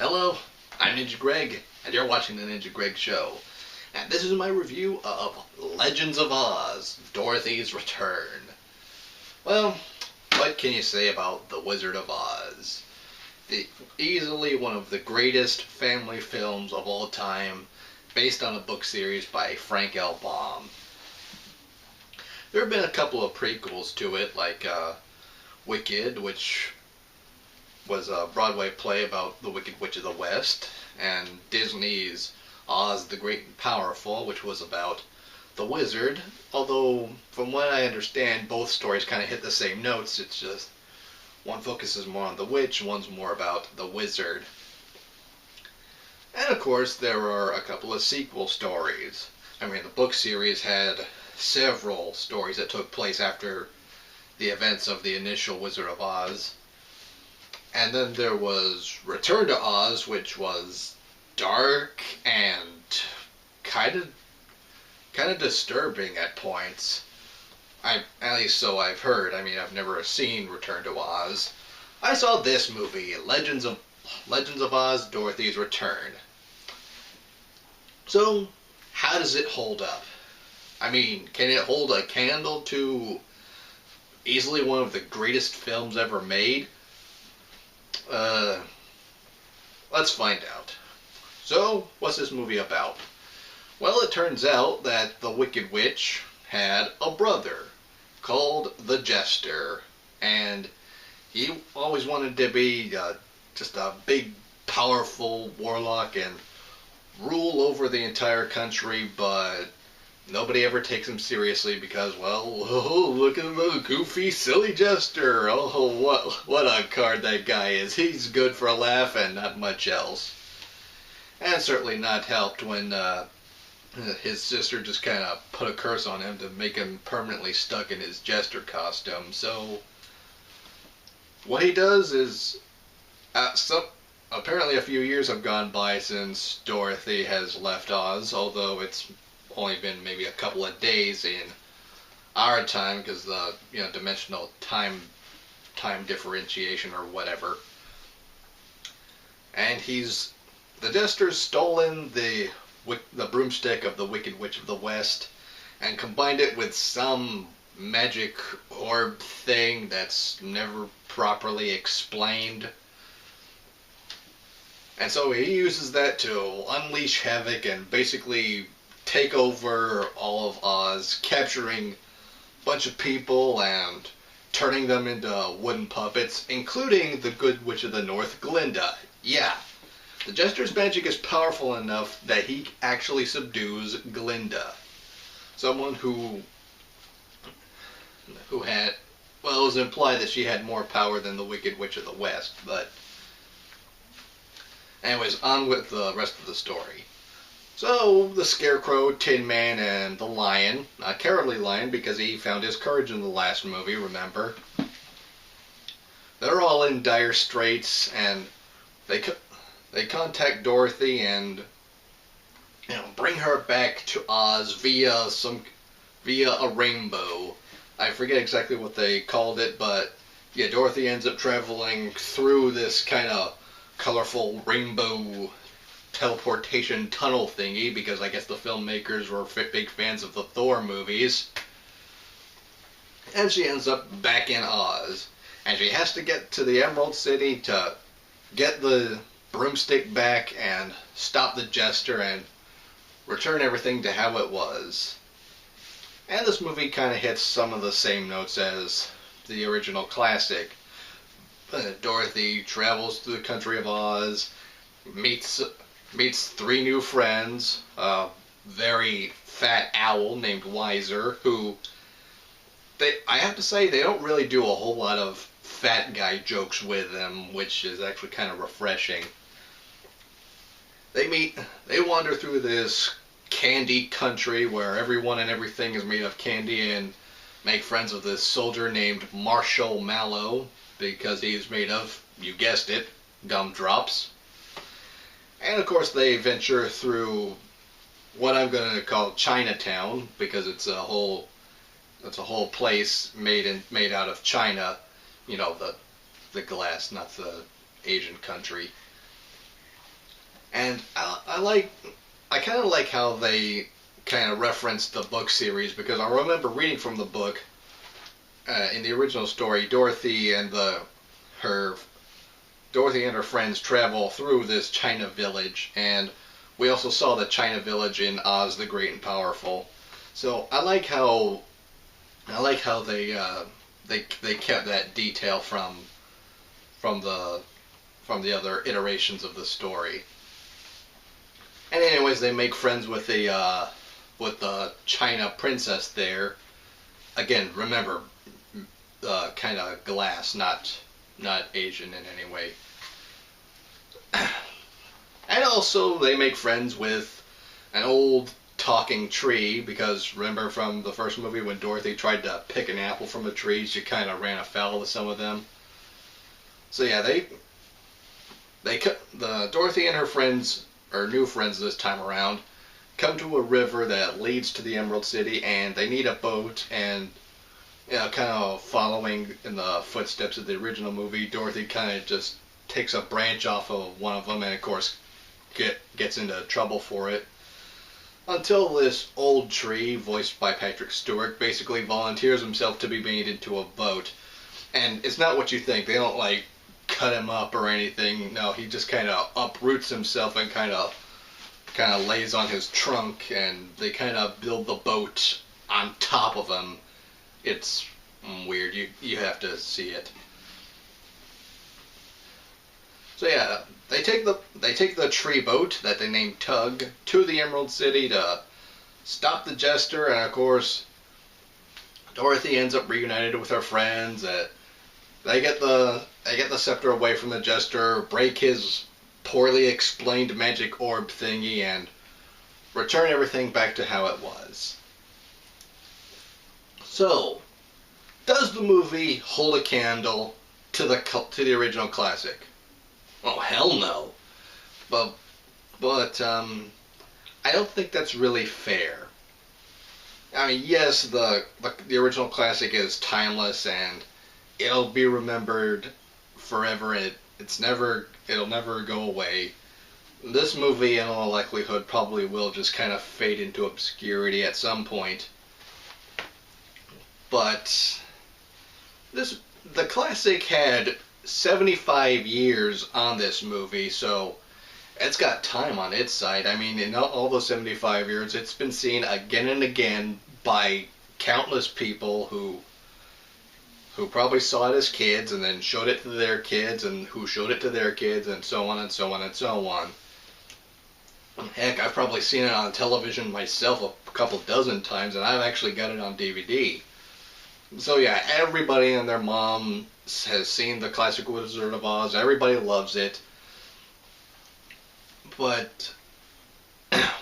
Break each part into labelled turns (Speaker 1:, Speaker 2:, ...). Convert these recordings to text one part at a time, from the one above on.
Speaker 1: Hello, I'm Ninja Greg, and you're watching the Ninja Greg Show. And this is my review of Legends of Oz, Dorothy's Return. Well, what can you say about The Wizard of Oz? Easily one of the greatest family films of all time, based on a book series by Frank L. Baum. There have been a couple of prequels to it, like Wicked, which was a Broadway play about the Wicked Witch of the West, and Disney's Oz the Great and Powerful, which was about the wizard, although from what I understand both stories kind of hit the same notes. It's just one focuses more on the witch, one's more about the wizard. And of course there are a couple of sequel stories. I mean, the book series had several stories that took place after the events of the initial Wizard of Oz. And then there was Return to Oz, which was dark and kind of disturbing at points. At least so I've heard. I mean, I've never seen Return to Oz. I saw this movie, Legends of Oz: Dorothy's Return. So, how does it hold up? I mean, can it hold a candle to easily one of the greatest films ever made? Let's find out. So, what's this movie about? Well, it turns out that the Wicked Witch had a brother called the Jester, and he always wanted to be just a big, powerful warlock and rule over the entire country, but nobody ever takes him seriously because, well, oh, look at the goofy, silly Jester. Oh, what a card that guy is. He's good for a laugh and not much else. And certainly not helped when his sister just kind of put a curse on him to make him permanently stuck in his Jester costume. So what he does is, apparently a few years have gone by since Dorothy has left Oz, although it's only been maybe a couple of days in our time because the dimensional time differentiation or whatever. And the Jester's stolen the broomstick of the Wicked Witch of the West and combined it with some magic orb thing that's never properly explained. And so he uses that to unleash havoc and basically take over all of Oz, capturing a bunch of people and turning them into wooden puppets, including the Good Witch of the North, Glinda. Yeah, the Jester's magic is powerful enough that he actually subdues Glinda. Someone who had, well, it was implied that she had more power than the Wicked Witch of the West, but anyways, on with the rest of the story. So, the Scarecrow, Tin Man, and the Lion, not Cowardly Lion because he found his courage in the last movie, remember? They're all in dire straits, and they contact Dorothy and bring her back to Oz via a rainbow. I forget exactly what they called it, but yeah, Dorothy ends up traveling through this kind of colorful rainbow teleportation tunnel thingy because I guess the filmmakers were big fans of the Thor movies. And she ends up back in Oz. And she has to get to the Emerald City to get the broomstick back and stop the Jester and return everything to how it was. And this movie kind of hits some of the same notes as the original classic. Dorothy travels through the country of Oz, meets three new friends, a very fat owl named Wiser, who, I have to say, they don't really do a whole lot of fat guy jokes with them, which is actually kind of refreshing. They wander through this candy country where everyone and everything is made of candy and make friends with this soldier named Marshall Mallow because he's made of, you guessed it, gumdrops. And of course they venture through what I'm going to call Chinatown because it's a whole place made out of China, the glass, not the Asian country. And I kind of like how they kind of reference the book series, because I remember reading from the book in the original story, her Dorothy and her friends travel through this China village, and we also saw the China village in Oz the Great and Powerful. So I like how they kept that detail from the from the other iterations of the story. And anyways, they make friends with the China princess there. Again, remember, kind of glass, not Asian in any way. And also, they make friends with an old talking tree, because remember from the first movie when Dorothy tried to pick an apple from a tree, she kind of ran afoul of some of them. So yeah, the Dorothy and her friends, or new friends this time around, come to a river that leads to the Emerald City, and they need a boat. And kind of following in the footsteps of the original movie, Dorothy kind of just takes a branch off of one of them, and of course gets into trouble for it. Until this old tree, voiced by Patrick Stewart, basically volunteers himself to be made into a boat. And it's not what you think. They don't like cut him up or anything. No, he just kind of uproots himself and kind of lays on his trunk, and they kind of build the boat on top of him. It's weird. You have to see it. So yeah, they take the tree boat that they named Tug to the Emerald City to stop the Jester, and of course Dorothy ends up reunited with her friends. They get the scepter away from the Jester, break his poorly explained magic orb thingy, and return everything back to how it was. So, does the movie hold a candle to the original classic? Oh, hell no. But I don't think that's really fair. I mean, yes, the original classic is timeless, and it'll be remembered forever. It'll never go away. This movie, in all likelihood, probably will just kind of fade into obscurity at some point. But the classic had 75 years on this movie, so it's got time on its side. I mean, in all those 75 years, it's been seen again and again by countless people who probably saw it as kids and then showed it to their kids, and who showed it to their kids, and so on and so on and so on. Heck, I've probably seen it on television myself a couple dozen times, and I've actually got it on DVD. So yeah, everybody and their mom has seen the classic Wizard of Oz. Everybody loves it. But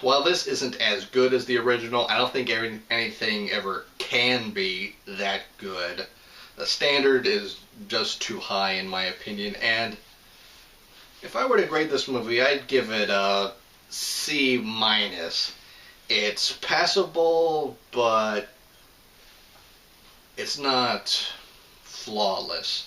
Speaker 1: while this isn't as good as the original, I don't think anything ever can be that good. The standard is just too high in my opinion, and if I were to grade this movie, I'd give it a C-. It's passable, but it's not flawless.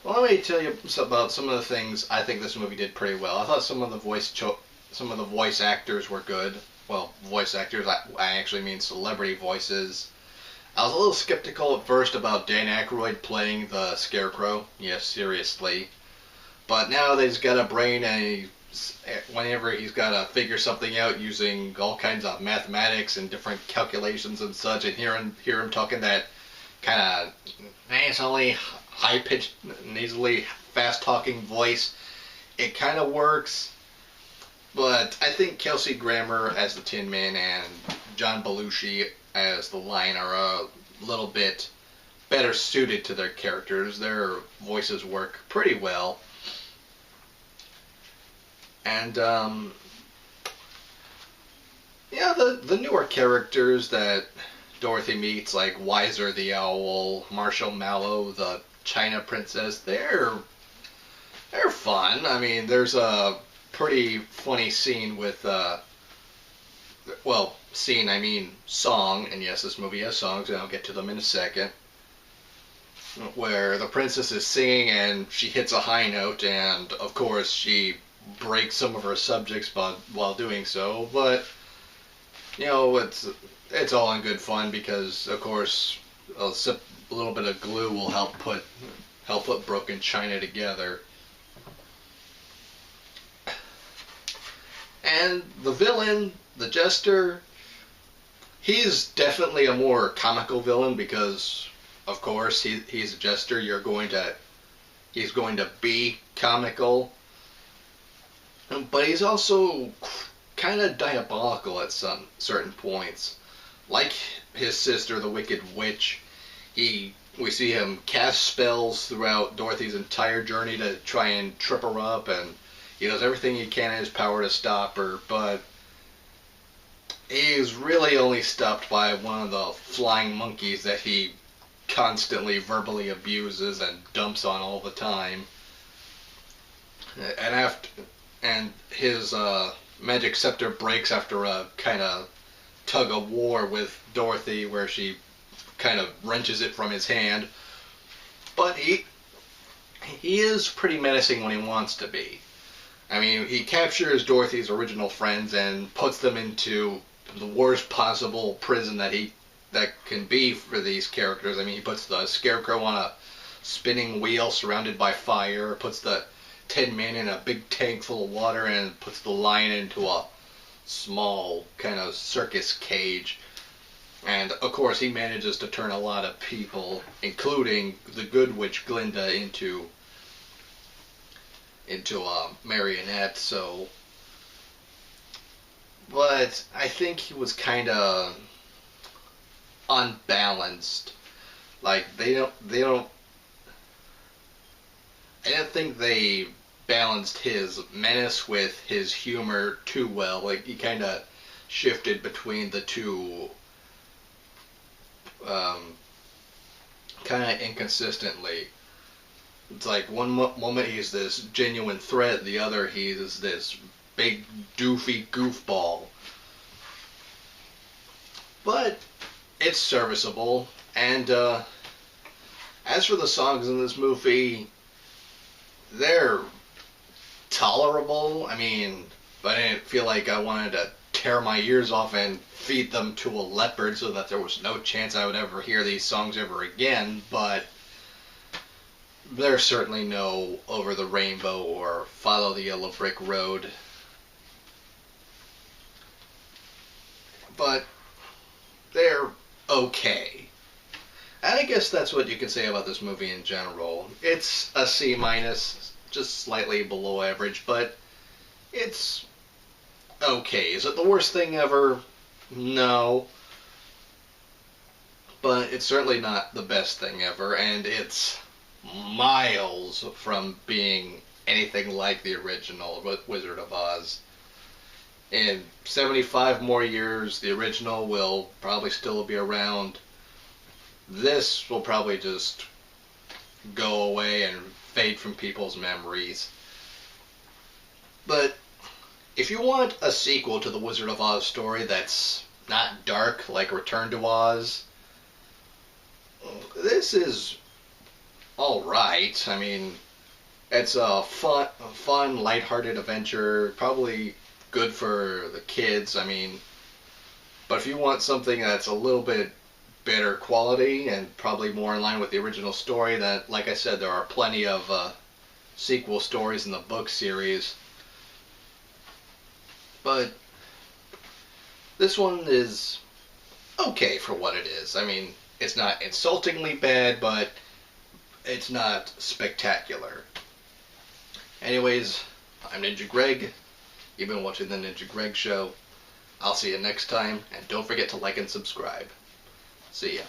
Speaker 1: Well, let me tell you about some of the things I think this movie did pretty well. I thought some of the voice actors were good. Well, voice actors, I actually mean celebrity voices. I was a little skeptical at first about Dan Aykroyd playing the Scarecrow. Yes, seriously. But now that he's got a brain, and whenever he's got to figure something out using all kinds of mathematics and different calculations and such, and hear him talking that kind of nasally, high-pitched, nasally, fast-talking voice, it kind of works. But I think Kelsey Grammer as the Tin Man and John Belushi as the Lion are a little bit better suited to their characters. Their voices work pretty well. And, yeah, the newer characters that Dorothy meets, like Wiser the Owl, Marshall Mallow, the China Princess, they're fun. I mean, there's a pretty funny scene with, song, and yes, this movie has songs, and I'll get to them in a second, where the princess is singing and she hits a high note, and of course she break some of her subjects while doing so, but you know, it's all in good fun because, of course, a little bit of glue will help put broken china together. And the villain, the Jester, he's definitely a more comical villain because, of course, he's a Jester. He's going to be comical, but he's also kind of diabolical at some certain points. Like his sister, the Wicked Witch, we see him cast spells throughout Dorothy's entire journey to try and trip her up, and he does everything he can in his power to stop her, but he's really only stopped by one of the flying monkeys that he constantly verbally abuses and dumps on all the time. And his magic scepter breaks after a kind of tug of war with Dorothy, where she kind of wrenches it from his hand. But he is pretty menacing when he wants to be. I mean, he captures Dorothy's original friends and puts them into the worst possible prison that can be for these characters. I mean, he puts the Scarecrow on a spinning wheel surrounded by fire, puts the Tin Man in a big tank full of water, and puts the Lion into a small kind of circus cage. And of course, he manages to turn a lot of people, including the good witch Glinda, into a marionette. So, but I think he was kind of unbalanced. Like they don't. I don't think they balanced his menace with his humor too well. Like he kind of shifted between the two, kind of inconsistently. It's like one moment he's this genuine threat, the other he's this big doofy goofball. But it's serviceable, and as for the songs in this movie, they're tolerable. I mean, but I didn't feel like I wanted to tear my ears off and feed them to a leopard so that there was no chance I would ever hear these songs ever again, but there's certainly no Over the Rainbow or Follow the Yellow Brick Road. But they're okay. And I guess that's what you can say about this movie in general. It's a C minus, just slightly below average, but it's okay. Is it the worst thing ever? No. But it's certainly not the best thing ever, and it's miles from being anything like the original Wizard of Oz. In 75 more years, the original will probably still be around. This will probably just go away and fade from people's memories. But if you want a sequel to the Wizard of Oz story that's not dark like Return to Oz, this is alright. I mean, it's a fun, lighthearted adventure, probably good for the kids. I mean, but if you want something that's a little bit better quality and probably more in line with the original story, that, like I said, there are plenty of sequel stories in the book series. But this one is okay for what it is. I mean, it's not insultingly bad, but it's not spectacular. Anyways, I'm Ninja Greg. You've been watching The Ninja Greg Show. I'll see you next time, and don't forget to like and subscribe. See ya.